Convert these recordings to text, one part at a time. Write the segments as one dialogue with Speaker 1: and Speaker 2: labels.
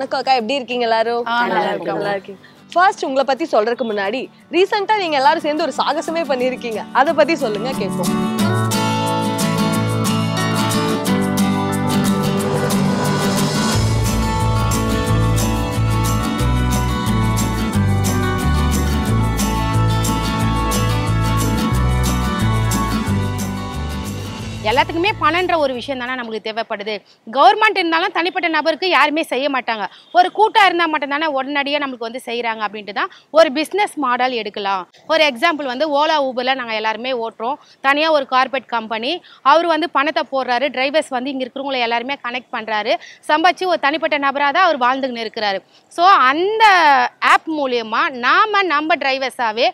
Speaker 1: வணக்கம் அக்கா, எப்படி இருக்கீங்க எல்லாரும்? நல்லா இருக்கீங்க. ஃபர்ஸ்ட் உங்களை பத்தி சொல்றதுக்கு முன்னாடி ரீசெண்டா நீங்க எல்லாரும் சேர்ந்து ஒரு சாகசமே பண்ணிருக்கீங்க, அத பத்தி சொல்லுங்க கேட்போம்.
Speaker 2: எல்லாத்துக்குமே பணன்ற ஒரு விஷயம் தானே நம்மளுக்கு தேவைப்படுது. கவர்மெண்ட் இருந்தாலும் தனிப்பட்ட நபருக்கு யாருமே செய்ய மாட்டாங்க. ஒரு கூட்டம் இருந்தால் மட்டும்தானே உடனடியாக நம்மளுக்கு வந்து செய்கிறாங்க. அப்படின்ட்டு தான் ஒரு பிஸ்னஸ் மாடல் எடுக்கலாம். ஒரு எக்ஸாம்பிள் வந்து ஓலா ஊபரில் நாங்கள் எல்லாருமே ஓட்டுறோம். தனியாக ஒரு கார்பரேட் கம்பெனி, அவர் வந்து பணத்தை போடுறாரு, டிரைவர்ஸ் வந்து இங்கே இருக்கிறவங்களை எல்லாருமே கனெக்ட் பண்ணுறாரு, சம்பாதிச்சு ஒரு தனிப்பட்ட நபராக தான் அவர் வாழ்ந்துன்னு இருக்கிறாரு. ஸோ அந்த ஆப் மூலயமா நம்ம டிரைவர்ஸாகவே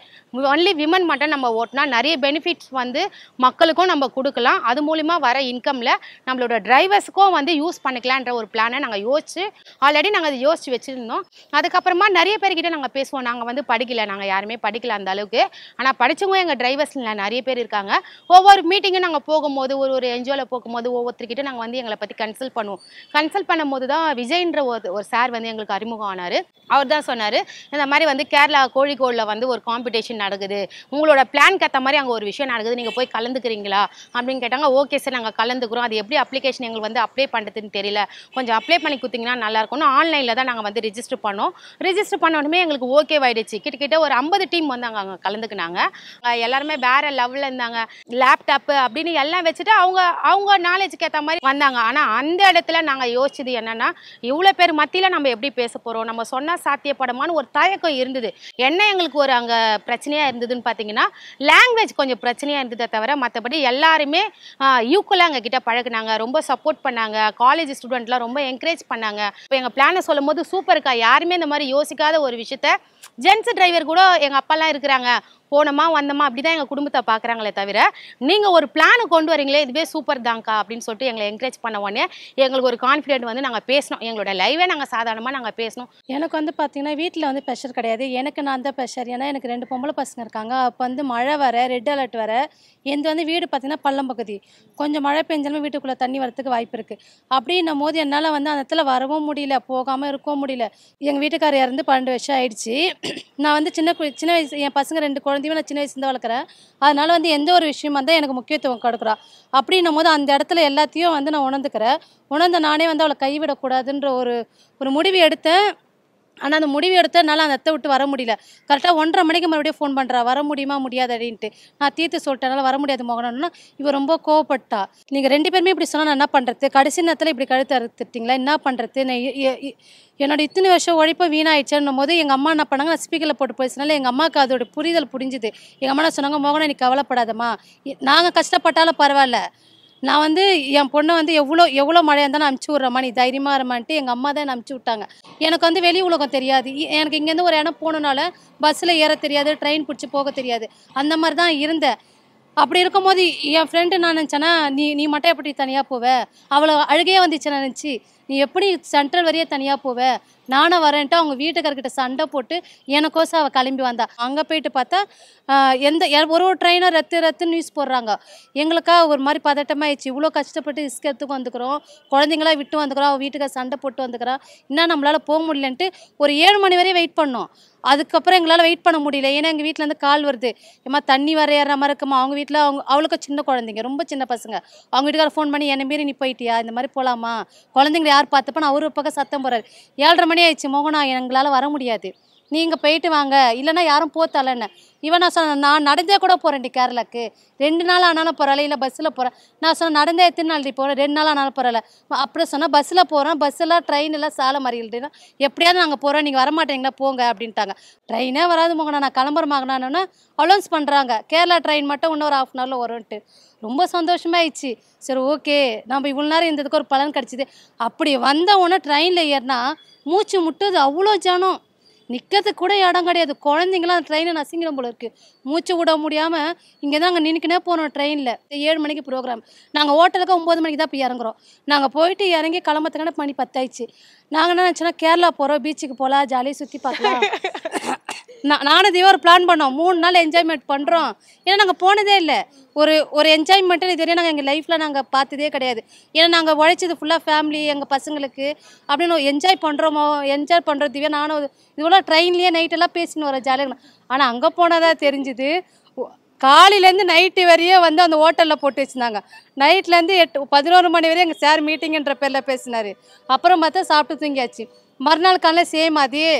Speaker 2: ஒன்லி விமன் மட்டும் நம்ம ஓட்டினா நிறைய பெனிஃபிட்ஸ் வந்து மக்களுக்கும் நம்ம கொடுக்கலாம். அது மூலிமா வர இன்கமில் நம்மளோட டிரைவர்ஸுக்கும் வந்து யூஸ் பண்ணிக்கலான்ற ஒரு பிளானை நாங்கள் ஆல்ரெடி நாங்கள் அதை யோசித்து வச்சுருந்தோம். அதுக்கப்புறமா நிறைய பேர்கிட்ட நாங்கள் பேசுவோம். நாங்கள் வந்து படிக்கல, நாங்கள் யாருமே படிக்கல அந்த அளவுக்கு. ஆனால் படித்தவங்க எங்கள் டிரைவர்ஸில் நிறைய பேர் இருக்காங்க. ஒவ்வொரு மீட்டிங்கும் நாங்கள் போகும்போது, ஒரு என்ஜிஓவில் போகும்போது ஒவ்வொருத்தர்கிட்ட நாங்கள் வந்து எங்களை பற்றி கன்சல்ட் பண்ணுவோம். கன்சல்ட் பண்ணும்போது தான் விஜய்ன்ற ஒரு சார் வந்து எங்களுக்கு அறிமுகம் ஆனார். அவர் தான் சொன்னார், இந்த மாதிரி வந்து கேரளா கோழிக்கோடில் வந்து ஒரு காம்படிஷன் நடக்குது, உங்களோட பிளான்க்கு ஏற்ற மாதிரி அங்கே ஒரு விஷயம் நடக்குது, நீங்கள் போய் கலந்துக்கிறீங்களா அப்படின்னு கேட்டாங்க. ஓகே சார், நாங்கள் கலந்துக்கிறோம். அது எப்படி அப்ளிகேஷன் எங்களுக்கு வந்து அப்ளை பண்ணுறதுன்னு தெரியல, கொஞ்சம் அப்ளை பண்ணி கொடுத்தீங்கன்னா நல்லாயிருக்கும்னு ஆன்லைனில் தான் நாங்கள் வந்து ரிஜிஸ்டர் பண்ணோம். ரிஜிஸ்டர் பண்ணோடனே எங்களுக்கு ஓகே ஆயிடுச்சு. கிட்டத்தட்ட ஒரு 50 டீம் வந்து அங்கே கலந்துக்கினாங்க. எல்லாருமே வேற லெவலில் இருந்தாங்க. லேப்டாப்பு அப்படின்னு எல்லாம் வச்சுட்டு அவங்க நாலேஜுக்கு ஏற்ற மாதிரி வந்தாங்க. ஆனால் அந்த இடத்துல நாங்கள் யோசிச்சது என்னன்னா, இவ்வளோ பேர் மத்தியில் நம்ம எப்படி பேச போகிறோம், நம்ம சொன்னால் சாத்தியப்படமான்னு ஒரு தயக்கம் இருந்தது. என்ன எங்களுக்கு ஒரு அங்கே பிரச்சனையாக இருந்ததுன்னு பார்த்தீங்கன்னா, லாங்குவேஜ் கொஞ்சம் பிரச்சனையாக இருந்ததை தவிர மற்றபடி எல்லாருமே ஈக்குவலாக எங்கள் கிட்ட பழகுனாங்க, ரொம்ப சப்போர்ட் பண்ணாங்க. காலேஜ் ஸ்டூடெண்ட்லாம் ரொம்ப என்கரேஜ் பண்ணாங்க. இப்போ எங்கள் பிளானை சொல்லும் போது சூப்பருக்கா, யாருமே இந்த மாதிரி யோசிக்காத ஒரு விஷயத்த ஜென்ஸ் டிரைவர் கூட எங்கள் அப்பாலாம் இருக்கிறாங்க, போனோமா வந்தோமா அப்படி தான் எங்கள் குடும்பத்தை பார்க்குறாங்களே தவிர, நீங்கள் ஒரு பிளானை கொண்டு வரீங்களே இதுவே சூப்பர் தாங்க்கா அப்படின்னு சொல்லிட்டு எங்களை என்கரேஜ் பண்ண உடனே எங்களுக்கு ஒரு கான்ஃபிடென்ட் வந்து நாங்கள் பேசினோம். எங்களோட லைவே நாங்கள் சாதாரணமாக நாங்கள் பேசினோம்.
Speaker 3: எனக்கு வந்து பார்த்தீங்கன்னா வீட்டில் வந்து ப்ரெஷர் கிடையாது, எனக்கு நான் தான் ப்ரெஷர். ஏன்னா எனக்கு 2 பொம்பளை பசங்க இருக்காங்க. அப்போ வந்து மழை வர, ரெட் அலர்ட் வர, எந்த வந்து வீடு பார்த்தீங்கன்னா பள்ளம் பகுதி, கொஞ்சம் மழை பெஞ்சாலுமே வீட்டுக்குள்ளே தண்ணி வரத்துக்கு வாய்ப்பு இருக்குது. அப்படின்னும் போது என்னால் வந்து அந்த இடத்துல வரவும் முடியல, போகாமல் இருக்கவும் முடியல. எங்கள் வீட்டுக்காரர் இறந்து 12 வருஷம் ஆயிடுச்சு. நான் வந்து சின்ன வயசு, என் பசங்க 2 குழந்தையும் நான் சின்ன வயசுலேருந்து வளர்க்குறேன். அதனால் வந்து எந்த ஒரு விஷயமா தான் எனக்கு முக்கியத்துவம் கொடுக்குறா. அப்படின்னும் போது அந்த இடத்துல எல்லாத்தையும் வந்து நான் உணர்ந்த நானே வந்து அவளை கைவிடக்கூடாதுன்ற ஒரு முடிவு எடுத்தேன். ஆனால் அந்த முடிவு எடுத்ததுனால அந்த இடத்த விட்டு வர முடியல. கரெக்டாக 1:30 மணிக்கு மறுபடியும் ஃபோன் பண்ணுறா, வர முடியுமா முடியாது அப்படின்ட்டு. நான் தீர்த்து சொல்லிட்டனால வர முடியாது மோகனா. இவ ரொம்ப கோவப்பட்டா. நீங்கள் 2 பேருமே இப்படி சொன்னால் நான் என்ன பண்ணுறது, கடைசி நேரத்தில் இப்படி கழுத்து அறுத்துட்டிங்களா, என்ன பண்ணுறது, நான் என்னோட இத்தனை வருஷம் உழைப்ப வீணாயிடுச்சுன்னும் போது எங்கள் அம்மா என்ன பண்ணாங்க, நான் ஸ்பீக்கரில் போட்டு போயிடுச்சுனால எங்கள் அம்மாவுக்கு அதோட புரிதல் புரிஞ்சுது. எங்கள் அம்மா சொன்னாங்க, மோகனா நீ கவலைப்படாதம்மா, நாங்கள் கஷ்டப்பட்டாலும் பரவாயில்ல, நான் வந்து என் பொண்ணை வந்து எவ்வளோ மழையாக இருந்தாலும் அனுப்பிச்சி விட்றேம்மா, நீ தைரியமாக இருமான்ட்டு எங்கள் அம்மா தான் அனுப்பிச்சி விட்டாங்க. எனக்கு வந்து வெளி உலகம் தெரியாது. எனக்கு இங்கேருந்து ஒரு இடம் போகணுனால பஸ்ஸில் ஏற தெரியாது, ட்ரெயின் பிடிச்சி போக தெரியாது, அந்த மாதிரி தான் இருந்தேன். அப்படி இருக்கும்போது என் ஃப்ரெண்டு நான் நினச்சேன்னா, நீ மட்டும் எப்படி தனியாக போவ, அவ்வளோ அழுகையே வந்துச்சு நினச்சி, நீ எப்படி சென்ட்ரல் வரையே தனியாக போவ, நானும் வரேன்ட்டு அவங்க வீட்டுக்காரர்கிட்ட சண்டை போட்டு எனக்கோசம் அவள் கிளம்பி வந்தா. அங்கே போயிட்டு பார்த்தா ஒரு ட்ரெயினர் ரத்து நியூஸ் போடுறாங்க. எங்களுக்கா ஒரு மாதிரி பதட்டமாகிடுச்சு. இவ்வளோ கஷ்டப்பட்டு ரிஸ்க் எடுத்துக்கு வந்துக்கிறோம், குழந்தைங்களா விட்டு வந்துக்கிறோம், அவள் வீட்டுக்கார சண்டை போட்டு வந்துக்கிறா, இன்னும் நம்மளால் போக முடியலன்ட்டு ஒரு 7 மணி வரையும் வெயிட் பண்ணோம். அதுக்கப்புறம் எங்களால் வெயிட் பண்ண முடியல. ஏன்னா எங்கள் வீட்டிலேருந்து கால் வருது, ஏமா தண்ணி வர ஏறுற மாதிரி இருக்குமா. அவங்க வீட்டில் அவளுக்கு சின்ன குழந்தைங்க, ரொம்ப சின்ன பசங்க. அவங்க வீட்டுக்கார ஃபோன் பண்ணி, என்னை மீறி நீ போயிட்டியா, இந்த மாதிரி போகலாமா, குழந்தைங்களை யார் பார்த்துப்பா, நான் ஒரு பக்கம் சத்தம் போகிறாரு. 7:30 மணி ஆயிடுச்சு, மோகனா எங்களால் வர முடியாது, நீங்கள் போயிட்டு வாங்க, இல்லைன்னா யாரும் போத்தலன்னு. இவன் நான் சொன்னேன், நான் நடந்தே கூட போகிறேன்டி கேரளாக்கு, 2 நாள் ஆனாலும் பரவாயில்ல, இல்லை பஸ்ஸில் போகிறேன். நான் சொன்னேன், நடந்தே எத்தனை நாள் போகிறேன், 2 நாள் ஆனாலும் பரவாயில்ல. அப்புறம் சொன்னால் பஸ்ஸில் போகிறேன், பஸ்ஸெல்லாம் ட்ரெயின் எல்லாம் சாலை மறியல்னா எப்படியாவது நாங்கள் போகிறோம், நீங்கள் வரமாட்டீங்களா போங்க அப்படின்ட்டாங்க. ட்ரெயினே வராது மோகனா, நான் கிளம்புறமாகனான்னு அலௌன்ஸ் பண்ணுறாங்க, கேரளா ட்ரெயின் மட்டும் இன்னும் ஒரு 1/2 hourல வரும்ன்ட்டு. ரொம்ப சந்தோஷமாயிடுச்சு. சரி ஓகே, நம்ம இவ்வளோ நேரம் இருந்ததுக்கு ஒரு பலன் கிடச்சிது. அப்படி வந்த உடனே ட்ரெயினில் ஏறினா மூச்சு முட்டுது, அவ்வளோ ஜனம், நிற்கிறதுக்கு கூட இடம் கிடையாது. குழந்தைங்களாம் அந்த ட்ரெயினை நசிங்கிடும் போல இருக்குது, மூச்சு விட முடியாமல் இங்கே தான் அங்கே நின்றுக்கினே போனோம். ட்ரெயினில் 7 மணிக்கு ப்ரோக்ராம், நாங்கள் ஹோட்டலுக்கு 9 மணிக்கு தான் போய் இறங்குறோம். நாங்கள் போயிட்டு இறங்கி கிளம்பத்துக்கான மணி 10 ஆயிடுச்சு. நாங்கள் என்ன நினச்சோன்னா, கேரளா போகிறோம், பீச்சுக்கு போகலாம், ஜாலியாக சுற்றி பார்க்கலாம், நானும் இதே ஒரு பிளான் பண்ணோம். 3 நாள் என்ஜாய்மெண்ட் பண்ணுறோம். ஏன்னா நாங்கள் போனதே இல்லை. ஒரு என்ஜாய்மெண்ட்டுன்னு இது வரையும் நாங்கள் எங்கள் லைஃப்பில் நாங்கள் பார்த்ததே கிடையாது. ஏன்னா நாங்கள் உழைச்சது ஃபுல்லாக ஃபேமிலி எங்கள் பசங்களுக்கு அப்படின்னு என்ஜாய் பண்ணுறதுவே நானும் இதுவரை ட்ரெயின்லேயே நைட்டெல்லாம் பேசின்னு வரேன் ஜாலியாக. ஆனால் அங்கே போனதாக தெரிஞ்சுது காலையிலேருந்து நைட்டு வரையே வந்து அந்த ஹோட்டலில் போட்டு வச்சுருந்தாங்க. நைட்லேருந்து 11 மணி வரையும் எங்கள் சார் மீட்டிங்குன்ற பேரில் பேசினார். அப்புறம் பார்த்தா சாப்பிட்டு தூங்கியாச்சு. மறுநாள் காலையில் சேம்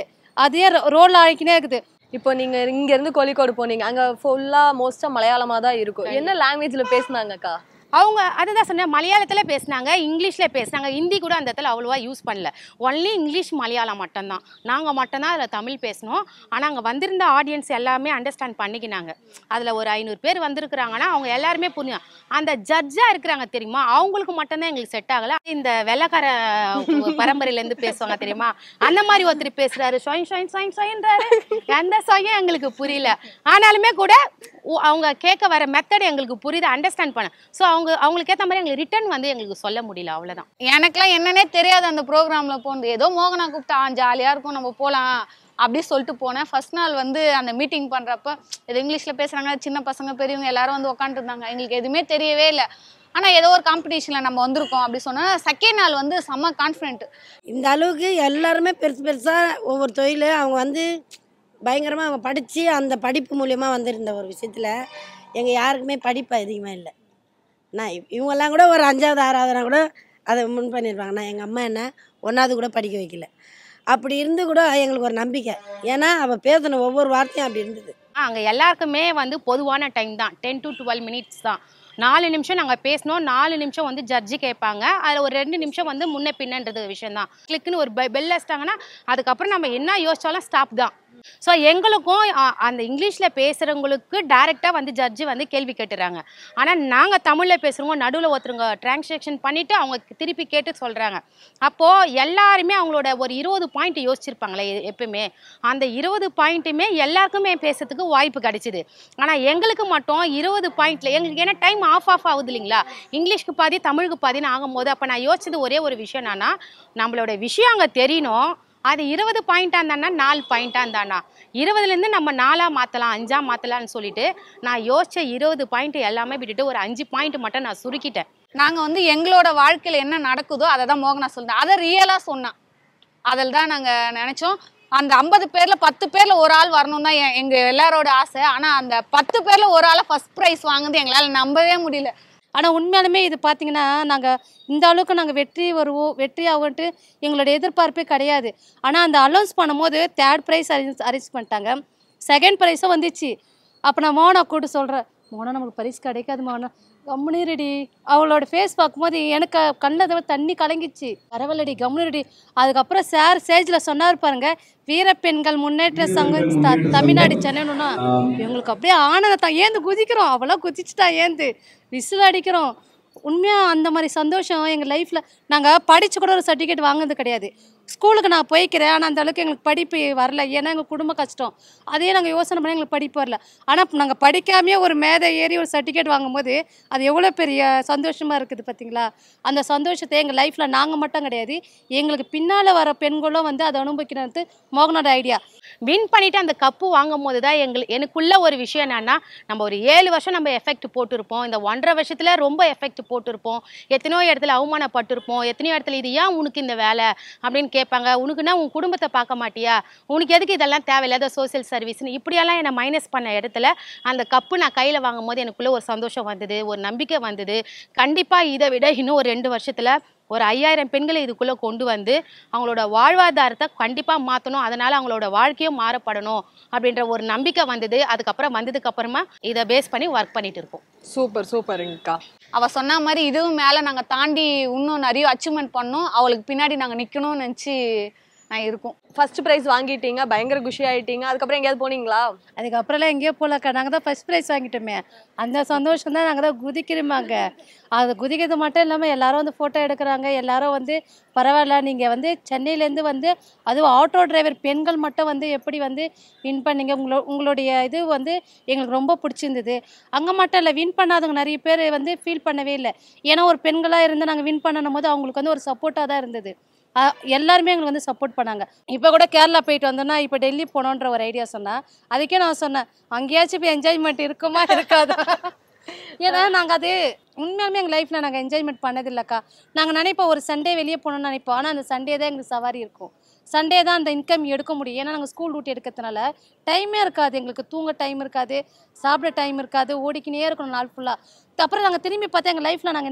Speaker 3: அதே ரோல் ஆகிக்கினே இருக்குது.
Speaker 1: இப்போ நீங்க இங்க இருந்து கோழிக்கோடு போனீங்க, அங்க ஃபுல்லா மோஸ்டா மலையாளமா தான் இருக்கும். என்ன லாங்குவேஜ்ல பேசுனாங்கக்கா?
Speaker 2: அவங்க அதுதான் சொன்னேன், மலையாளத்தில் பேசினாங்க, இங்கிலீஷில் பேசினாங்க. ஹிந்தி கூட அந்த இடத்துல அவ்வளோவா யூஸ் பண்ணல. ஒன்லி இங்கிலீஷ் மலையாளம் மட்டும்தான். நாங்கள் மட்டும்தான் அதில் தமிழ் பேசினோம். ஆனால் அங்கே வந்திருந்த ஆடியன்ஸ் எல்லாமே அண்டர்ஸ்டாண்ட் பண்ணிக்கினாங்க. அதில் ஒரு 500 பேர் வந்திருக்கிறாங்கன்னா அவங்க எல்லாருமே புரியும். அந்த ஜட்ஜாக இருக்கிறாங்க தெரியுமா, அவங்களுக்கு மட்டும்தான் எங்களுக்கு செட் ஆகலை. இந்த வெள்ளக்கார பரம்பரையிலேருந்து பேசுவாங்க தெரியுமா, அந்த மாதிரி ஒருத்தர் பேசுகிறாரு, சொயின்றாரு. அந்த சொயம் எங்களுக்கு புரியல. ஆனாலுமே கூட அவங்க கேட்க வர மெத்தட் எங்களுக்கு புரியுது, அண்டர்ஸ்டாண்ட் பண்ண. ஸோ அவங்களுக்கு ஏற்ற மாதிரி எங்களுக்கு ரிட்டர்ன் வந்து எங்களுக்கு சொல்ல முடியல, அவ்வளோதான்.
Speaker 4: எனக்குலாம் என்னன்னே தெரியாது அந்த ப்ரோக்ராமில் போனது. ஏதோ மோகனா கூப்பிட்டா ஜாலியாக இருக்கும் நம்ம போகலாம் அப்படி சொல்லிட்டு போனேன். ஃபர்ஸ்ட் நாள் வந்து அந்த மீட்டிங் பண்ணுறப்ப இது இங்கிலீஷில் பேசுகிறாங்க, சின்ன பசங்க பெரியவங்க எல்லாரும் வந்து உட்காந்துருந்தாங்க. எங்களுக்கு எதுவுமே தெரியவே இல்லை. ஆனால் ஏதோ ஒரு காம்படிஷனில் நம்ம வந்திருக்கோம் அப்படி சொன்னால் செகண்ட் நாள் வந்து செம்ம கான்ஃபிடென்ட்.
Speaker 5: இந்த அளவுக்கு எல்லாருமே பெருசாக ஒவ்வொரு தொழில் அவங்க வந்து பயங்கரமாக அவங்க படித்து அந்த படிப்பு மூலியமாக வந்திருந்த ஒரு விஷயத்தில் எங்கள் யாருக்குமே படிப்பு அதிகமாக இல்லை. நான் இவங்கெல்லாம் கூட ஒரு 5வது 6வதுனா கூட அதை முன் பண்ணியிருப்பாங்க. நான் எங்கள் அம்மா என்ன 1வது கூட படிக்க வைக்கல. அப்படி இருந்து கூட எங்களுக்கு ஒரு நம்பிக்கை. ஏன்னா அவள் பேசின ஒவ்வொரு வார்த்தையும் அப்படி இருந்தது.
Speaker 2: அங்கே எல்லாருக்குமே வந்து பொதுவான டைம் தான், 10 to 12 minutes தான். 4 நிமிஷம் நாங்கள் பேசினோம், 4 நிமிஷம் வந்து ஜட்ஜி கேட்பாங்க. அதில் ஒரு 2 நிமிஷம் வந்து முன்ன பின்னன்றது விஷயம் தான். கிளிக்குன்னு ஒரு பெல் வச்சிட்டாங்கன்னா அதுக்கப்புறம் நம்ம என்ன யோசிச்சாலும் ஸ்டாப் தான். ஸோ எங்களுக்கும் அந்த இங்கிலீஷில் பேசுகிறவங்களுக்கு டைரெக்டாக வந்து ஜட்ஜி வந்து கேள்வி கேட்டுறாங்க. ஆனால் நாங்கள் தமிழில் பேசுகிறவங்க நடுவில் ஒருத்தருங்க டிரான்ஸ்லேஷன் பண்ணிவிட்டு அவங்க திருப்பி கேட்டு சொல்கிறாங்க. அப்போது எல்லாருமே அவங்களோட ஒரு 20 பாயிண்ட் யோசிச்சிருப்பாங்களே எப்பவுமே. அந்த 20 பாயிண்ட்டுமே எல்லாருக்குமே பேசுறதுக்கு வாய்ப்பு கிடைச்சிது. ஆனால் எங்களுக்கு மட்டும் 20 பாயிண்டில் எங்களுக்கு ஏன்னா டைம் ஆஃப் ஆகுது இல்லைங்களா, இங்கிலீஷ்க்கு பாதி தமிழுக்கு பாதின்னு ஆகும்போது அப்போ நான் யோசிச்சது ஒரே ஒரு விஷயம் என்னன்னா, நம்மளோட விஷயம் அங்கே தெரியணும். அது 20 பாயிண்டாக இருந்தானா 4 பாயிண்டாக இருந்தானா 20லேருந்து நம்ம 4ஆக மாற்றலாம் 5ஆக மாற்றலான்னு சொல்லிட்டு நான் யோசித்த 20 பாயிண்ட் எல்லாமே விட்டுட்டு ஒரு 5 பாயிண்ட் மட்டும் நான் சுருக்கிட்டேன்.
Speaker 4: நாங்கள் வந்து எங்களோட வாழ்க்கையில் என்ன நடக்குதோ அதை தான் மோகனா சொல்லிட்டேன். அதை ரியலாக சொன்னான். அதில் தான் நாங்கள் நினச்சோம். அந்த 50 பேரில் 10 பேரில் ஒரு ஆள் வரணும் தான் எங்கள் எல்லாரோட ஆசை. ஆனால் அந்த 10 பேரில் ஒரு ஆளை ஃபஸ்ட் ப்ரைஸ் வாங்குது எங்களால் நம்பவே முடியல.
Speaker 3: ஆனால் உண்மையாலுமே இது பார்த்தீங்கன்னா நாங்கள் இந்த அளவுக்கு நாங்கள் வெற்றி ஆகும்ட்டு எங்களோட எதிர்பார்ப்பே கிடையாது. ஆனால் அந்த அலௌன்ஸ் பண்ணும்போது 3rd ப்ரைஸ் அரேஞ்ச் பண்ணிட்டாங்க, 2nd ப்ரைஸும் வந்துச்சு. அப்போ நான் மோகனா கூப்பிட்டு சொல்கிறேன், மோகனா நமக்கு பரிசு கிடைக்காது மோகனா, கம்முனிரெடி. அவளோட ஃபேஸ் பார்க்கும்போது எனக்கு கண்ணில் தண்ணி கலங்கிச்சு. பரவாயில்லடி கம்முனிரெடி. அதுக்கப்புறம் சார் ஸ்டேஜில் சொன்னார் பாருங்க, வீரப்பெண்கள் முன்னேற்ற சங்கம் தமிழ்நாடு சென்னைன்னா எங்களுக்கு அப்படியே ஆனந்தான் ஏந்து குதிக்கிறோம். அவ்வளோ குதிச்சுட்டா ஏந்து விசில் அடிக்கிறோம். உண்மையாக அந்த மாதிரி சந்தோஷம் எங்கள் லைஃப்பில் நாங்கள் படித்து கூட ஒரு சர்டிஃபிகேட் வாங்கினது கிடையாது. ஸ்கூலுக்கு நான் போய்க்கிறேன், ஆனால் அந்த அளவுக்கு எங்களுக்கு படிப்பு வரல. ஏன்னா எங்கள் குடும்ப கஷ்டம், அதே நாங்கள் யோசனை பண்ணி எங்களுக்கு படிப்பு வரல. ஆனால் நாங்கள் படிக்காமையே ஒரு மேதை ஏறி ஒரு சர்டிஃபிகேட் வாங்கும்போது அது எவ்வளோ பெரிய சந்தோஷமாக இருக்குது பார்த்தீங்களா. அந்த சந்தோஷத்தை எங்கள் லைஃப்பில் நாங்கள் மட்டும் கிடையாது, எங்களுக்கு பின்னால் வர பெண்களும் வந்து அதை அனுபவிக்கிறது மோகனோட ஐடியா.
Speaker 2: வின் பண்ணிவிட்டு அந்த கப்பு வாங்கும் போது தான் எனக்குள்ள ஒரு விஷயம் என்னன்னா, நம்ம ஒரு 7 வருஷம் நம்ம எஃபெக்ட் போட்டிருப்போம், இந்த 1.5 வருஷத்தில் ரொம்ப எஃபெக்ட் போட்டிருப்போம், எத்தனையோ இடத்துல அவமானப்பட்டிருப்போம், எத்தனையோ இடத்துல இது ஏன் உனக்கு இந்த வேலை அப்படின்னு கேட்பாங்க. உனக்குன்னா உன் குடும்பத்தை பார்க்க மாட்டியா, உனக்கு எதுக்கு இதெல்லாம் தேவையில்லாத சோசியல் சர்வீஸ்னு இப்படியெல்லாம் என்னை மைனஸ் பண்ண இடத்துல அந்த கப்பு நான் கையில் வாங்கும் போது எனக்குள்ள ஒரு சந்தோஷம் வந்தது, ஒரு நம்பிக்கை வந்தது. கண்டிப்பாக இதை விட இன்னும் ஒரு 2 வருஷத்தில் ஒரு 5000 பெண்களை இதுக்குள்ளே கொண்டு வந்து அவங்களோட வாழ்வாதாரத்தை கண்டிப்பாக மாற்றணும், அதனால் அவங்களோட வாழ்க்கையும் மாறப்படணும் அப்படின்ற ஒரு நம்பிக்கை வந்தது. அதுக்கப்புறம் வந்ததுக்கப்புறமா இதை பேஸ் பண்ணி ஒர்க் பண்ணிட்டு இருக்கோம்.
Speaker 1: சூப்பர் சூப்பருங்கக்கா.
Speaker 4: அவள் சொன்ன மாதிரி இதுவும் மேலே நாங்கள் தாண்டி இன்னும் நிறைய அச்சீவ்மெண்ட் பண்ணோம். அவளுக்கு பின்னாடி நாங்கள் நிற்கணும்னு நினச்சி நான் இருக்கோம்.
Speaker 1: ஃபர்ஸ்ட் ப்ரைஸ் வாங்கிட்டீங்க, பயங்கர குஷி ஆயிட்டீங்க. அதுக்கப்புறம் எங்கேயாவது போனீங்களா?
Speaker 3: அதுக்கப்புறம்லாம் எங்கேயோ போகலக்கா, நாங்கள் தான் ஃபஸ்ட் ப்ரைஸ் வாங்கிட்டோமே, அந்த சந்தோஷம் தான் நாங்கள் தான் குதிக்கிறோமாங்க. அது குதிக்கிறது மட்டும் இல்லாமல் எல்லாரும் வந்து ஃபோட்டோ எடுக்கிறாங்க. எல்லாரும் வந்து பரவாயில்ல, நீங்கள் வந்து சென்னையிலேருந்து வந்து அதுவும் ஆட்டோ டிரைவர் பெண்கள் மட்டும் வந்து எப்படி வந்து வின் பண்ணீங்க, உங்களுடைய இது வந்து எங்களுக்கு ரொம்ப பிடிச்சிருந்தது. அங்கே மட்டும் இல்லை, வின் பண்ணாதவங்க நிறைய பேர் வந்து ஃபீல் பண்ணவே இல்லை. ஏன்னா ஒரு பெண்களாக இருந்து நாங்கள் வின் பண்ணணும் போது அவங்களுக்கு வந்து ஒரு சப்போர்ட்டாக தான் இருந்தது. எல்லாருமே எங்களுக்கு வந்து சப்போர்ட் பண்ணாங்க. இப்போ கூட கேரளா போயிட்டு வந்தோன்னா இப்போ டெல்லி போனோன்ற ஒரு ஐடியா சொன்னேன். அதுக்கே நான் சொன்னேன் அங்கேயாச்சும் இப்போ என்ஜாய்மெண்ட் இருக்குமா இருக்காதா. ஏன்னா நாங்கள் அது உண்மையாலுமே எங்கள் லைஃப்பில் நாங்கள் என்ஜாய்மெண்ட் பண்ணதில்லைக்கா. நாங்கள் நினைப்போம் ஒரு சண்டே வெளியே போகணும்னு நினைப்போம். ஆனால் அந்த சண்டே தான் எங்களுக்கு சவாரி இருக்கும். சண்டே தான் அந்த இன்கம் எடுக்க முடியும். ஏன்னா நாங்கள் ஸ்கூல் டியூட்டி எடுக்கிறதுனால டைமே இருக்காது. எங்களுக்கு தூங்க டைம் இருக்காது, சாப்பிட டைம் இருக்காது, ஓடிக்கினே இருக்கணும் நாள் ஃபுல்லாக. அப்புறம் நாங்கள் திரும்பி பார்த்தா எங்கள் லைஃப்பில் நாங்கள்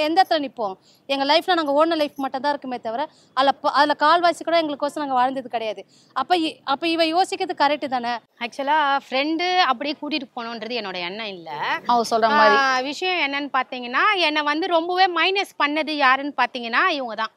Speaker 3: எந்த இடத்துல நிற்போம். எங்கள் லைஃப்பில் நாங்கள் ஓடின லைஃப் மட்டும் தான் இருக்குமே தவிர அதில் கால்வாசி கூட எங்களுக்கோசம் நாங்கள் வாழ்ந்தது கிடையாது. அப்போ இவ யோசிக்கிறது கரெக்டு தானே.
Speaker 2: ஆக்சுவலாக ஃப்ரெண்டு அப்படியே கூட்டிகிட்டு போகணுன்றது என்னோட எண்ணம் இல்லை.
Speaker 4: அவ சொல்கிற மாதிரி
Speaker 2: விஷயம் என்னன்னு பார்த்தீங்கன்னா, என்னை வந்து ரொம்பவே மைனஸ் பண்ணது யாருன்னு பார்த்தீங்கன்னா இவங்க தான்,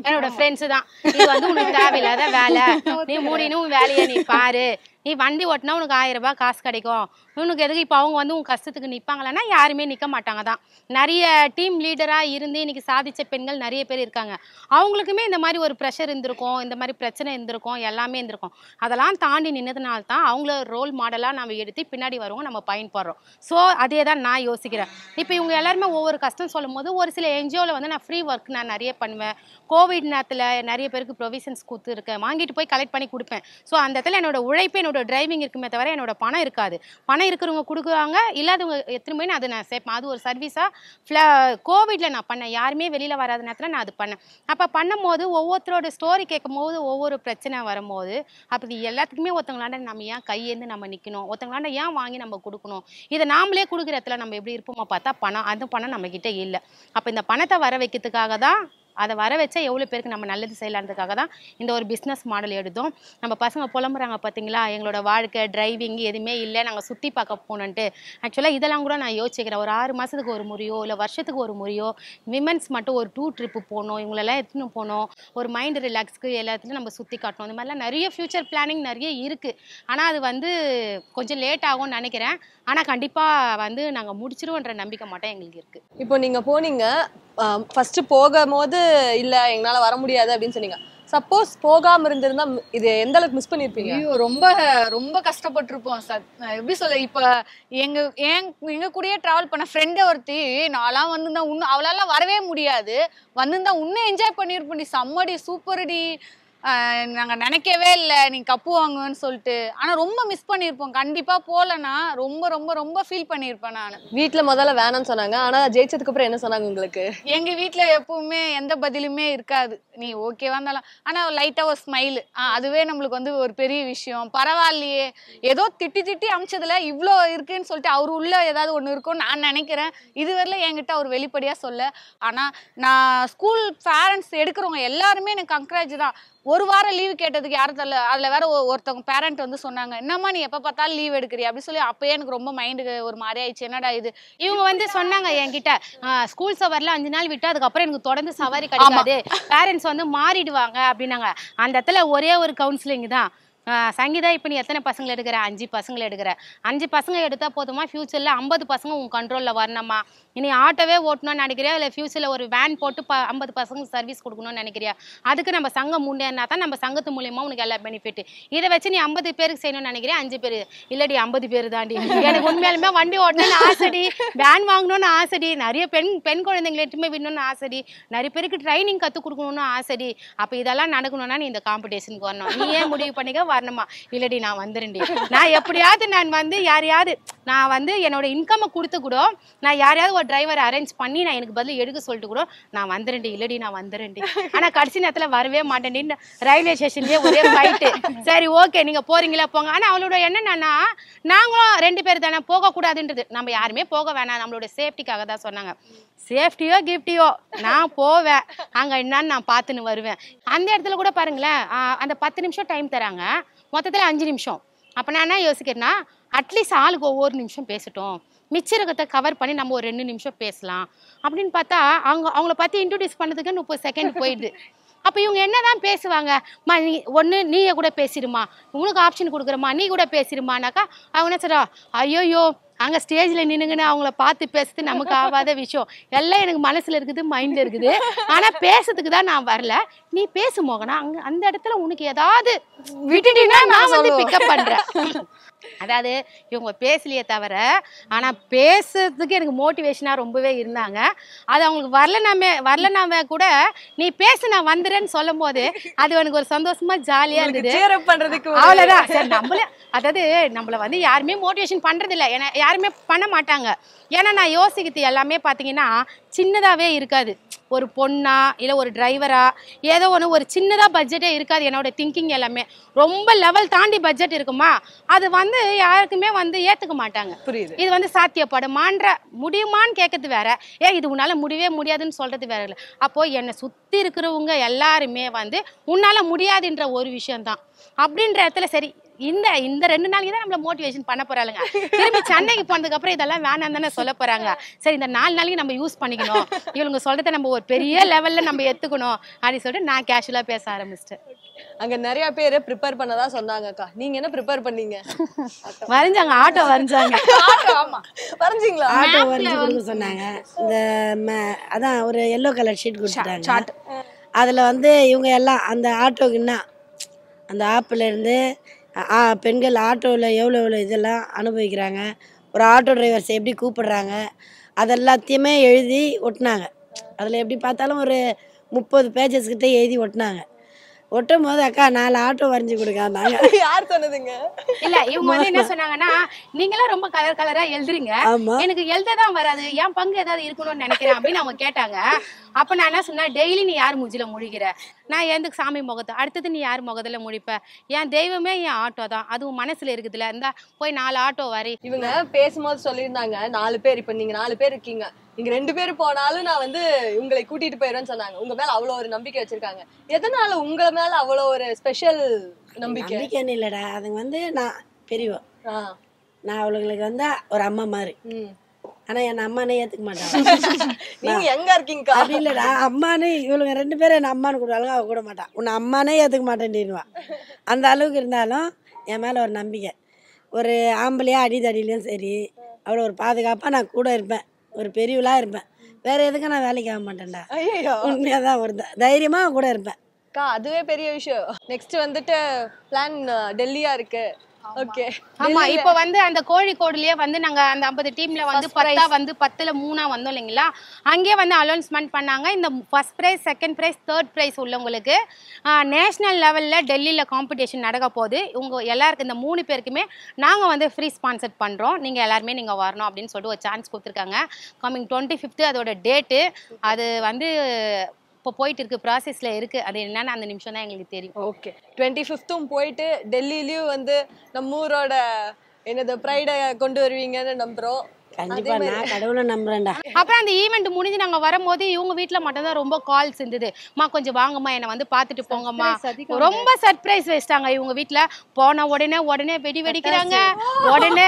Speaker 2: என்னோட ஃப்ரெண்ட்ஸு தான். இது வந்து உனக்கு தேவையில்லாத வேலை, நீ மூடினும் வேலையை நீ பாரு, நீ வண்டி ஓட்டினா உனக்கு 1000 ரூபாய் காசு கிடைக்கும், உனக்கு எதுக்கு இப்போ அவங்க வந்து உன் கஷ்டத்துக்கு நிற்பாங்களன்னா யாருமே நிற்க மாட்டாங்க தான். நிறைய டீம் லீடராக இருந்து இன்னைக்கு சாதித்த பெண்கள் நிறைய பேர் இருக்காங்க. அவங்களுக்குமே இந்த மாதிரி ஒரு ப்ரெஷர் இருந்திருக்கும், இந்த மாதிரி பிரச்சனை இருந்திருக்கும், எல்லாமே இருந்திருக்கும். அதெல்லாம் தாண்டி நின்னதுனால தான் அவங்கள ரோல் மாடலாக நம்ம எடுத்து பின்னாடி வருவோம், நம்ம பயன்படுறோம். ஸோ அதே தான் நான் யோசிக்கிறேன். இப்போ இவங்க எல்லாருமே ஒவ்வொரு கஷ்டம் சொல்லும் போது ஒரு சில என்ஜிஓவில் வந்து நான் ஃப்ரீ ஒர்க் நான் நிறைய பண்ணுவேன். கோவிட் நேரத்தில் நிறைய பேருக்கு ப்ரொவிஷன்ஸ் கொடுத்துருக்கேன், வாங்கிட்டு போய் கலெக்ட் பண்ணி கொடுப்பேன். ஸோ அந்த இடத்துல என்னோட உழைப்பு என்னோட டிரைவிங் இருக்குமே தவிர என்னோட பணம் இருக்காது. பணம் இருக்கிறவங்க கொடுக்குறாங்க, இல்லாதவங்க எத்தனை போய் அதை நான் சேர்ப்பேன். அது ஒரு சர்வீஸாக கோவிடில் நான் பண்ணேன். யாருமே வெளியில் வராத நேரத்தில் நான் அது பண்ணேன். அப்போ பண்ணும்போது ஒவ்வொருத்தரோட ஸ்டோரி கேட்கும் போது ஒவ்வொரு பிரச்சனை வரும்போது அப்படி எல்லாத்துக்குமே ஒருத்தவங்களாண்ட நம்ம ஏன் கையேந்து நம்ம நிற்கணும், ஒருத்தவங்களாண்ட ஏன் வாங்கி நம்ம கொடுக்கணும். இதை நாமளே கொடுக்குற இடத்துல நம்ம எப்படி இருப்போமா பார்த்தா பணம், அந்த பணம் நம்மக்கிட்ட இல்லை. அப்போ இந்த பணத்தை வர வைக்கிறதுக்காக தான், அதை வர வச்சா எவ்வளோ பேருக்கு நம்ம நல்லது செய்யலான்றதுக்காக தான் இந்த ஒரு பிஸ்னஸ் மாடல் எடுத்தோம். நம்ம பசங்க புலம்புறாங்க பார்த்தீங்களா, எங்களோட வாழ்க்கை டிரைவிங் எதுவுமே இல்லை, நாங்கள் சுற்றி பார்க்க போனோன்ட்டு. ஆக்சுவலாக இதெல்லாம் கூட நான் யோசிக்கிறேன். ஒரு 6 மாதத்துக்கு ஒரு முறையோ இல்லை வருஷத்துக்கு ஒரு முறையோ விமென்ஸ் மட்டும் ஒரு 2 ட்ரிப்பு போகணும், இவங்களெல்லாம் எடுத்துன்னு போகணும், ஒரு மைண்டு ரிலாக்ஸ்க்கு எல்லாத்துலையும் நம்ம சுற்றி காட்டணும். இந்த மாதிரிலாம் நிறைய ஃப்யூச்சர் பிளானிங் நிறைய இருக்குது. ஆனால் அது வந்து கொஞ்சம் லேட் ஆகும்னு நினைக்கிறேன். ஆனால் கண்டிப்பாக வந்து நாங்கள் முடிச்சிருவோன்ற நம்பிக்கை மட்டும் எங்களுக்கு இருக்குது.
Speaker 1: இப்போ நீங்கள் போனீங்க, ஃபர்ஸ்ட் போகும்போது இல்லை எங்களால் வர முடியாது அப்படின்னு சொன்னீங்க. சப்போஸ் போகாம இருந்திருந்தா இது எந்த அளவுக்கு மிஸ் பண்ணிருப்பீங்க?
Speaker 4: ஐயோ ரொம்ப ரொம்ப கஷ்டப்பட்டிருப்போம் சார். எப்படி சொல்ல, இப்ப எங்க கூடயே டிராவல் பண்ண ஃப்ரெண்டை ஒருத்தி நான்லாம் வந்திருந்தா இன்னும் அவளால வரவே முடியாது, வந்திருந்தா இன்னும் என்ஜாய் பண்ணிருப்போம். டி செம்மடி சூப்பர்டி, நாங்கள் நினைக்கவே இல்லை நீங்கள் கப்பு வாங்குன்னு சொல்லிட்டு. ஆனால் ரொம்ப மிஸ் பண்ணியிருப்போம். கண்டிப்பாக போகலன்னா ரொம்ப ரொம்ப ரொம்ப ஃபீல் பண்ணியிருப்பேன் நான்.
Speaker 1: வீட்டில் முதல்ல வேணாம்னு சொன்னாங்க, ஆனால் ஜெயிச்சதுக்கு அப்புறம் என்ன சொன்னாங்க உங்களுக்கு?
Speaker 4: எங்கள் வீட்டில் எப்பவுமே எந்த பதிலுமே இருக்காது, நீ ஓகேவா இருந்தாலும். ஆனால் லைட்டாக ஒரு ஸ்மைலு, அதுவே நம்மளுக்கு வந்து ஒரு பெரிய விஷயம். பரவாயில்லையே, ஏதோ திட்டி திட்டி அமிச்சதுல இவ்வளோ இருக்குன்னு சொல்லிட்டு அவர் உள்ள ஏதாவது ஒன்று இருக்கும்னு நான் நினைக்கிறேன். இதுவரையில என்கிட்ட அவர் வெளிப்படையாக சொல்ல. ஆனால் நான் ஸ்கூல் பேரண்ட்ஸ் எடுக்கிறவங்க எல்லாருமே எனக்கு கங்க்ராஜ் தான். ஒரு வாரம் லீவு கேட்டதுக்கு யாரும் தரல. அதில் வேற ஒருத்தவங்க பேரண்ட் வந்து சொன்னாங்க, என்னம்மா நீ எப்போ பார்த்தாலும் லீவ் எடுக்கிறியா அப்படி சொல்லி. அப்பயே எனக்கு ரொம்ப மைண்டுக்கு ஒரு மாதிரி ஆயிடுச்சு, என்னடா இது.
Speaker 2: இவங்க வந்து சொன்னாங்க என்கிட்ட, ஸ்கூல் சவரில் 5 நாள் விட்டு அதுக்கப்புறம் எனக்கு தொடர்ந்து சவாரி கிடைக்காது, பேரண்ட்ஸ் வந்து மாறிடுவாங்க அப்படின்னாங்க. அந்த இடத்துல ஒரே ஒரு கவுன்சிலிங் தான். சங்கீதா இப்போ நீ எத்தனை பசங்களை எடுக்கிற? 5 பசங்களை எடுக்கிற. 5 பசங்க எடுத்தால் போதுமா, ஃப்யூச்சரில் 50 பசங்க உன் கண்ட்ரோலில் வரணுமா? இனி ஆட்டோவே ஓட்டணும்னு நினைக்கிறியா, இல்லை ஃப்யூச்சரில் ஒரு வேன் போட்டு 50 பசங்க சர்வீஸ் கொடுக்கணும்னு நினைக்கிறியா? அதுக்கு நம்ம சங்கம் முன்னேறினா தான் நம்ம சங்கத்து மூலியமாக உனக்கு எல்லா பெனிஃபிட். இதை வச்சு நீ 50 பேருக்கு செய்யணும்னு நினைக்கிறியா? 5 பேர் இல்லடி 50 பேர் தாண்டி. எனக்கு உண்மையாலுமே வண்டி ஓட்டணும்னு ஆசைடி, வேன் வாங்கணும்னு ஆசைடி, நிறைய பெண் குழந்தைங்களை எட்டுமே விடணும்னு ஆசைடி, நிறைய பேருக்கு ட்ரைனிங் கற்றுக் கொடுக்கணும்னு ஆசைடி. அப்போ இதெல்லாம் நடக்கணும்னா நீ இந்த காம்படிஷனுக்கு வரணும். நீ ஏன் முடிவு பண்ணிக்க வரணுமா? இல்லடி நான் வந்துருண்டி, நான் எப்படியாவது நான் வந்து யாரையாவது நான் வந்து என்னோட இன்கம்மை கொடுத்து கூட நான் யாரையாவது ஒரு டிரைவர் அரேஞ்ச் பண்ணி நான் எனக்கு பதில் எடுக்க சொல்லிட்டு கூட நான் வந்துருண்டி. இல்லடி நான் வந்துருண்டி. ஆனா கடைசி நேரத்துல வரவே மாட்டேன். ரயில்வே ஸ்டேஷன்லயே ஒரே ஃபைட்டு. சரி ஓகே நீங்க போறீங்களா போங்க. ஆனா அவளோட என்னன்னா, நாங்களும் 2 பேர் தானே, போகக்கூடாதுன்றது. நம்ம யாருமே போக வேணாம், நம்மளோட சேஃப்டிக்காக தான் சொன்னாங்க. சேஃப்டியோ கிஃப்டியோ நான் போவேன், அங்கே என்னன்னு நான் பார்த்துன்னு வருவேன். அந்த இடத்துல கூட பாருங்களேன், அந்த 10 நிமிஷம் டைம் தராங்க, மொத்தத்தில் 5 நிமிஷம். அப்போ நான் என்ன யோசிக்கிறேன்னா, அட்லீஸ்ட் ஆளுக்கு ஒவ்வொரு நிமிஷம் பேசட்டும், மிச்சரகத்தை கவர் பண்ணி நம்ம ஒரு 2 நிமிஷம் பேசலாம் அப்படின்னு பார்த்தா அவங்கள பற்றி இன்ட்ரோடியூஸ் பண்ணதுக்கு 30 செகண்ட் போயிடுது. அப்போ இவங்க என்னதான் பேசுவாங்க, நீ ஒன்று நீயே கூட பேசிடுமா, உனக்கு ஆப்ஷன் கொடுக்குறமா, நீ கூட பேசிடுமானாக்கா அவங்க என்ன சொல்றா, ஐயோயோ அங்கே ஸ்டேஜில் நின்னுங்கன்னு அவங்கள பார்த்து பேசுறது நமக்கு ஆகாத விஷயம். எல்லாம் எனக்கு மனசில் இருக்குது, மைண்டில் இருக்குது. ஆனால் பேசுறதுக்கு தான் நான் வரல. நீ பேசு மோகனா, அங்கே அந்த இடத்துல உனக்கு ஏதாவது விட்டுட்டீங்கன்னா நான் வந்து பிக்கப் பண்ணுறேன். அதாவது இவங்க பேசலையே தவிர ஆனால் பேசுறதுக்கு எனக்கு மோட்டிவேஷனாக ரொம்பவே இருந்தாங்க. அது அவங்களுக்கு வரலனாமே கூட நீ பேசு நான் வந்துடுறேன்னு சொல்லும் போது அது எனக்கு ஒரு சந்தோஷமா ஜாலியாக இருந்தது. அவ்வளோதான். சரி, நம்மளை வந்து யாருமே மோட்டிவேஷன் பண்ணுறது இல்லை, ஏன்னா யாருமே பண்ண மாட்டாங்க. ஏன்னா நான் யோசிக்கிறது எல்லாமே பார்த்தீங்கன்னா சின்னதாகவே இருக்காது. ஒரு பொண்ணா இல்லை ஒரு டிரைவரா ஏதோ ஒன்று ஒரு சின்னதாக பட்ஜெட்டே இருக்காது. என்னோட திங்கிங் எல்லாமே ரொம்ப லெவல் தாண்டி பட்ஜெட் இருக்குமா, அது வந்து யாருக்குமே வந்து ஏற்றுக்க மாட்டாங்க. புரியுது. இது வந்து சாத்தியப்படுமான்ற முடியுமான்னு கேட்கறது வேற, இது உன்னால முடியவே முடியாதுன்னு சொல்றது வேற இல்லை. அப்போ என்னை சுற்றி இருக்கிறவங்க எல்லாருமே வந்து உன்னால முடியாதுன்ற ஒரு விஷயம்தான் அப்படின்ற இடத்துல சரி இந்த 2 நாளைக்கு தான் நம்மள மோட்டிவேஷன் பண்ண போறாளுங்க. திரும்பி சென்னைக்கு போனதுக்கு அப்புறம் இதெல்லாம் வேணாம் தானே சொல்ல போறாங்க. சரி, இந்த 4 நாளைக்கு நம்ம யூஸ் பண்ணிக்கணும், இவங்க சொல்றதை நம்ம ஒரு பெரிய லெவல்ல நம்ம எடுத்துக்கணும் அப்படின்னு சொல்லிட்டு நான் கேஷுவலா பேச ஆரம்பிச்சிட்டேன்.
Speaker 1: அங்க நிறைய பேர் ப்ரிப்பேர் பண்ணதா சொன்னாங்கக்கா. நீங்க என்ன ப்ரிப்பேர் பண்ணீங்க?
Speaker 2: வரைஞ்சாங்க, ஆட்டோ வரைஞ்சாங்க.
Speaker 1: ஆமா, வரைஞ்சிங்களா?
Speaker 5: ஆட்டோ வரைஞ்சி கொடுக்க சொன்னாங்க. இந்த அதான் ஒரு எல்லோ கலர் ஷீட் கொடுத்துட்டாங்க. அதில் வந்து இவங்க எல்லாம் அந்த ஆட்டோக்குன்னா அந்த ஆப்பிலேருந்து பெண்கள் ஆட்டோவில் எவ்வளோ இதெல்லாம் அனுபவிக்கிறாங்க, ஒரு ஆட்டோ டிரைவர்ஸை எப்படி கூப்பிடுறாங்க, அதெல்லாத்தையுமே எழுதி ஒட்டினாங்க. அதில் எப்படி பார்த்தாலும் ஒரு 30 பேஜஸ் கிட்டே எழுதி ஒட்டினாங்க. ஒட்டும் போது அக்கா 4 ஆட்டோ வரைஞ்சி கொடுக்காந்தாங்க.
Speaker 1: யார் சொன்னதுங்க?
Speaker 2: இல்ல, இவங்க வந்து என்ன சொன்னாங்கன்னா, நீங்களாம் ரொம்ப கலரா எழுதுறீங்க, எனக்கு எழுததான் வராது, என் பங்கு ஏதாவது இருக்கணும்னு நினைக்கிறேன் அப்படின்னு அவங்க கேட்டாங்க. அப்ப நான் என்ன சொன்னேன், டெய்லி நீ யார் மூஞ்சில முழிக்கிற, நான் எதுக்கு சாமி முகத்தை, அடுத்தது நீ யார் முகத்துல முழிப்ப, என் தெய்வமே என் ஆட்டோ தான், அதுவும் மனசுல இருக்குதுல, இருந்தா போய் 4 ஆட்டோ வரி.
Speaker 1: இவங்க பேசும்போது சொல்லியிருந்தாங்க 4 பேர், இப்ப நீங்க 4 பேர் இருக்கீங்க, நீங்க 2 பேர் போனாலும் நான் வந்து உங்களை கூட்டிட்டு போயிடுவேன்னு சொன்னாங்க. உங்க மேல அவ்வளவு ஒரு நம்பிக்கை வச்சிருக்காங்க. எதனால உங்க மேல அவ்வளவு ஒரு ஸ்பெஷல்
Speaker 5: நம்பிக்கைன்னு இல்லடா, அதுங்க வந்து நான் பெரியவ, நான் அவளுங்களுக்கு வந்து ஒரு அம்மா மாதிரி. ஆனா என் அம்மானே ஏத்துக்க மாட்டாங்க.
Speaker 1: நீங்க எங்க இருக்கீங்க
Speaker 5: அப்படி இல்லடா, அம்மானே இவளுங்க 2 பேரும் என்ன அம்மானு கூடுவாளுங்க, அவ கூட மாட்டான், உன்னை அம்மானே ஏத்துக்க மாட்டேன்னுவா. அந்த அளவுக்கு இருந்தாலும் என் மேல ஒரு நம்பிக்கை. ஒரு ஆம்பளையா அடிதடியிலையும் சரி அவ்வளோ ஒரு பாதுகாப்பாக நான் கூட இருப்பேன், ஒரு பெரியவளாக இருப்பேன். வேற எதுக்கும் நான் வேலைக்கு ஆக மாட்டேன்டா. உண்மையாக தான் ஒரு தைரியமாக கூட இருப்பேன்.
Speaker 1: அதுவே பெரிய விஷயம். நெக்ஸ்ட் வந்துட்டு பிளான் டெல்லியா இருக்கு. ஓகே.
Speaker 2: ஆமா, இப்போ வந்து அந்த கோழிக்கோடுலயே வந்து நாங்க அந்த 50 டீம்ல வந்து 10 வந்து 10ல 3 வந்தோம் இல்லைங்களா, அங்கேயே வந்து அனௌன்ஸ்மெண்ட் பண்ணாங்க. இந்த first prize, second prize, third prize உள்ளவங்களுக்கு நேஷனல் லெவல்ல டெல்லியில காம்படிஷன் நடக்க போகுது. உங்க எல்லாருக்கும் இந்த 3 பேருக்குமே நாங்க வந்து ஃப்ரீ ஸ்பான்சர் பண்றோம், நீங்க எல்லாருமே நீங்க வரணும் அப்படின்னு சொல்லிட்டு ஒரு சான்ஸ் கொடுத்துருக்காங்க. கம்மிங் 25th அதோட டேட்டு. அது வந்து இப்போ போயிட்டு இருக்கு, ப்ராசஸ்ல இருக்கு. அது என்னன்னு அந்த நிமிஷம் தான் எங்களுக்கு தெரியும்.
Speaker 1: ஓகே, 25th போயிட்டு டெல்லியிலயும் வந்து நம்ம ஊரோட என்னது ப்ரைடை கொண்டு வருவீங்கன்னு நம்புறோம்.
Speaker 5: கண்டிப்பா நான் கடவுளை நம்புறேன்டா.
Speaker 2: அப்புறம் அந்த ஈவெண்ட் முடிஞ்சு நாங்க வரும்போது இவங்க வீட்டுல மட்டும் தான் ரொம்ப கால்ஸ் இருந்தது. மா கொஞ்சம் வாங்கம்மா, என்னை வந்து பாத்துட்டு போங்கம்மா. ரொம்ப சர்ப்ரைஸ் வச்சிட்டாங்க இவங்க வீட்டுல. போன உடனே வெடிக்கிறாங்க, உடனே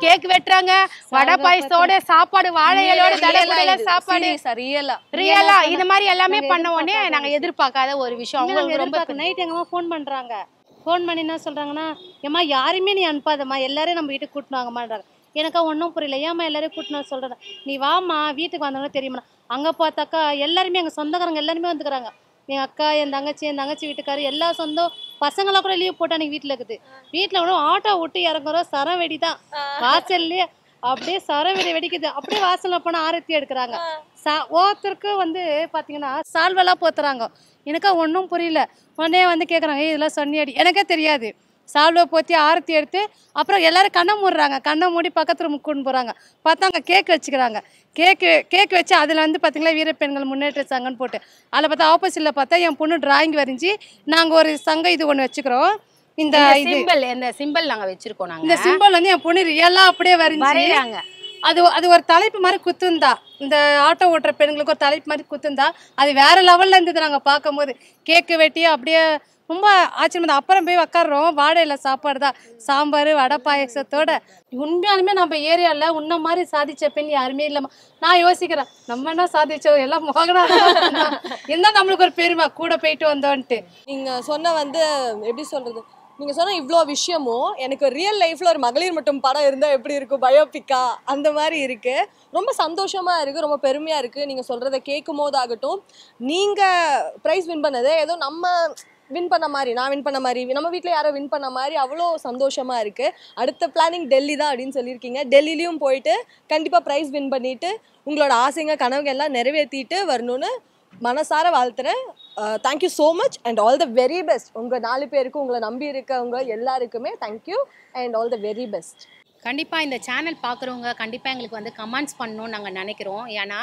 Speaker 2: கேக் வெட்டுறாங்க, வடை பாயசத்தோட சாப்பாடு, வாழையிலோட சாப்பாடு, ரியலா இந்த மாதிரி எல்லாமே பண்ண உடனே நாங்க எதிர்பார்க்காத ஒரு விஷயம். அவங்க ரொம்ப
Speaker 3: நைட் எங்கம்மா ஃபோன் பண்றாங்க. ஃபோன் பண்ணி என்ன சொல்றாங்கன்னா, ஏமா யாருமே நீ அனுப்பாதம்மா, எல்லாரும் நம்ம வீட்டுக்கு கூட்டிட்டு வாங்கம்மான்றாங்க. எனக்கா ஒன்றும் புரியல, ஏமா எல்லாரும் கூட்டினு சொல்கிறேன். நீ வாமா வீட்டுக்கு வந்தவங்க தெரியுமா. அங்கே பார்த்தாக்கா எல்லாருமே எங்கள் சொந்தக்காரங்க எல்லாருமே வந்துக்கிறாங்க. எங்கள் அக்கா, என் தங்கச்சி வீட்டுக்காரு, எல்லா சொந்தம் பசங்களாம் கூட லீவ் போட்டு அன்றைக்கி வீட்டில் இருக்குது. வீட்டில் கூட ஆட்டோ விட்டு இறங்குறோம், சரம் வெடி தான் வாசல்லையே, அப்படியே சரம் வெடிக்குது. அப்படியே வாசலில் போனால் ஆரத்தி எடுக்கிறாங்க. ஒருத்தருக்கு வந்து பார்த்தீங்கன்னா சால்வெல்லாம் போத்துறாங்க. எனக்கா ஒன்றும் புரியல. உடனே வந்து கேட்குறாங்க, இதெல்லாம் சொன்னியாடி, எனக்கே தெரியாது. சால்வை போற்றி ஆரத்தி எடுத்து அப்புறம் எல்லாரும் கண்ணை மூடுறாங்க. கண்ணை மூடி பக்கத்து ரூமுக்கு கொண்டு போகிறாங்க. பார்த்தா அங்கே கேக் வச்சுக்கிறாங்க. கேக் வச்சு அதில் வந்து பார்த்தீங்களா வீரப்பெண்கள் முன்னேற்ற சங்கம்னு போட்டு, அதில் பார்த்தா ஆப்போசிட்டில் பார்த்தா என் பொண்ணு டிராயிங் வரைஞ்சி நாங்கள் ஒரு சங்கம் இது ஒன்று வச்சுக்கிறோம். இந்த
Speaker 2: சிம்பிள் நாங்கள் வச்சுருக்கோம். நாங்கள்
Speaker 3: இந்த சிம்பிள் வந்து என் பொண்ணு ரியலாக அப்படியே வரைஞ்சாங்க. அது ஒரு தலைப்பு மாதிரி குத்துந்தா, இந்த ஆட்டோ ஓட்டுற பெண்களுக்கு ஒரு தலைப்பு மாதிரி குத்துந்தா, அது வேற லெவல்ல இருந்தது. நாங்கள் பார்க்கும்போது கேக்கு வெட்டி அப்படியே ரொம்ப ஆச்சரியம். அப்புறம் போய் உக்காடுறோம், வாழையில சாப்பாடு தான், சாம்பார் வடை பாயசத்தோட. உண்மையாலுமே நம்ம ஏரியாவில் உன்ன மாதிரி சாதிச்ச பெண் யாருமே இல்லைம்மா. நான் யோசிக்கிறேன், நம்ம என்ன சாதிச்சோம், எல்லாம் மோகனா இருந்தால் நம்மளுக்கு ஒரு பெருமை, கூட போயிட்டு வந்தோன்ட்டு.
Speaker 1: நீங்க சொன்ன வந்து எப்படி சொல்றது, நீங்க சொன்ன இவ்வளோ விஷயமும் எனக்கு ரியல் லைஃப்ல ஒரு மகளிர் மட்டும் படம் இருந்தா எப்படி இருக்கும், பயோபிக்கா அந்த மாதிரி இருக்கு. ரொம்ப சந்தோஷமா இருக்கு, ரொம்ப பெருமையா இருக்கு. நீங்க சொல்றதை கேட்கும் போதாகட்டும், நீங்க ப்ரைஸ் வின் பண்ணது ஏதோ நம்ம வின் பண்ண மாதிரி, நான் வின் பண்ண மாதிரி, நம்ம வீட்டில் யாரோ வின் பண்ண மாதிரி அவ்வளோ சந்தோஷமா இருக்கு. அடுத்த பிளானிங் டெல்லி தான் அப்படின்னு சொல்லியிருக்கீங்க. டெல்லிலையும் போயிட்டு கண்டிப்பா ப்ரைஸ் வின் பண்ணிட்டு உங்களோட ஆசைங்க கனவுங்க எல்லாம் நிறைவேற்றிட்டு வரணும்னு மனசார வாழ்த்துறேன். Thank you so much and all the very best. உங்கள் 4 பேருக்கும் உங்களை நம்பி இருக்கவங்க எல்லாருக்குமே thank you and all the very best.
Speaker 2: கண்டிப்பாக இந்த சேனல் பார்க்குறவங்க கண்டிப்பாக எங்களுக்கு வந்து கமெண்ட்ஸ் பண்ணணும்னு நாங்கள் நினைக்கிறோம். ஏன்னா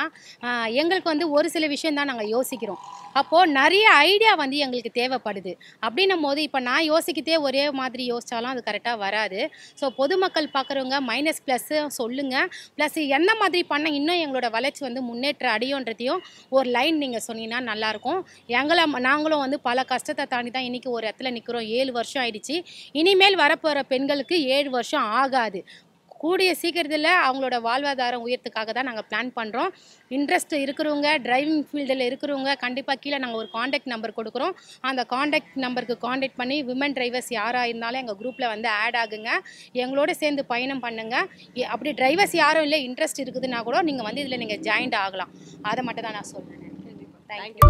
Speaker 2: எங்களுக்கு வந்து ஒரு சில விஷயம் தான் நாங்கள் யோசிக்கிறோம். அப்போது நிறைய ஐடியா வந்து எங்களுக்கு தேவைப்படுது. அப்படின்னும் போது இப்போ நான் யோசிக்கிட்டே ஒரே மாதிரி யோசித்தாலும் அது கரெக்டாக வராது. ஸோ பொதுமக்கள் பார்க்குறவங்க மைனஸ் ப்ளஸ்ஸு சொல்லுங்கள். ப்ளஸ் என்ன மாதிரி பண்ண இன்னும் எங்களோட வளர்ச்சி வந்து முன்னேற்றம் அடையுன்றதையும் ஒரு லைன் நீங்கள் சொன்னீங்கன்னா நல்லாயிருக்கும். நாங்களும் வந்து பல கஷ்டத்தை தாண்டி தான் இன்றைக்கி ஒரு இடத்துல நிற்கிறோம். 7 வருஷம் ஆயிடுச்சு. இனிமேல் வரப்போகிற பெண்களுக்கு 7 வருஷம் ஆகாது. கூடிய சீக்கிரத்தில் அவங்களோட வாழ்வாதாரம் உயர்த்துக்காக தான் நாங்கள் பிளான் பண்ணுறோம். இன்ட்ரெஸ்ட் இருக்கிறவங்க, டிரைவிங் ஃபீல்டில் இருக்கிறவங்க கண்டிப்பாக கீழே நாங்கள் ஒரு காண்டாக்ட் நம்பர் கொடுக்குறோம். அந்த காண்டாக்ட் நம்பருக்கு காண்டாக்ட் பண்ணி விமன் டிரைவர்ஸ் யாராக இருந்தாலும் எங்கள் குரூப்பில் வந்து ஆட் ஆகுங்க. எங்களோட சேர்ந்து பயணம் பண்ணுங்கள். அப்படி டிரைவர்ஸ் யாரும் இல்லை, இன்ட்ரெஸ்ட் இருக்குதுன்னா கூட நீங்கள் வந்து இதில் நீங்கள் ஜாயின்ட் ஆகலாம். அதை மட்டும் தான் நான் சொல்கிறேன். தேங்க்யூ.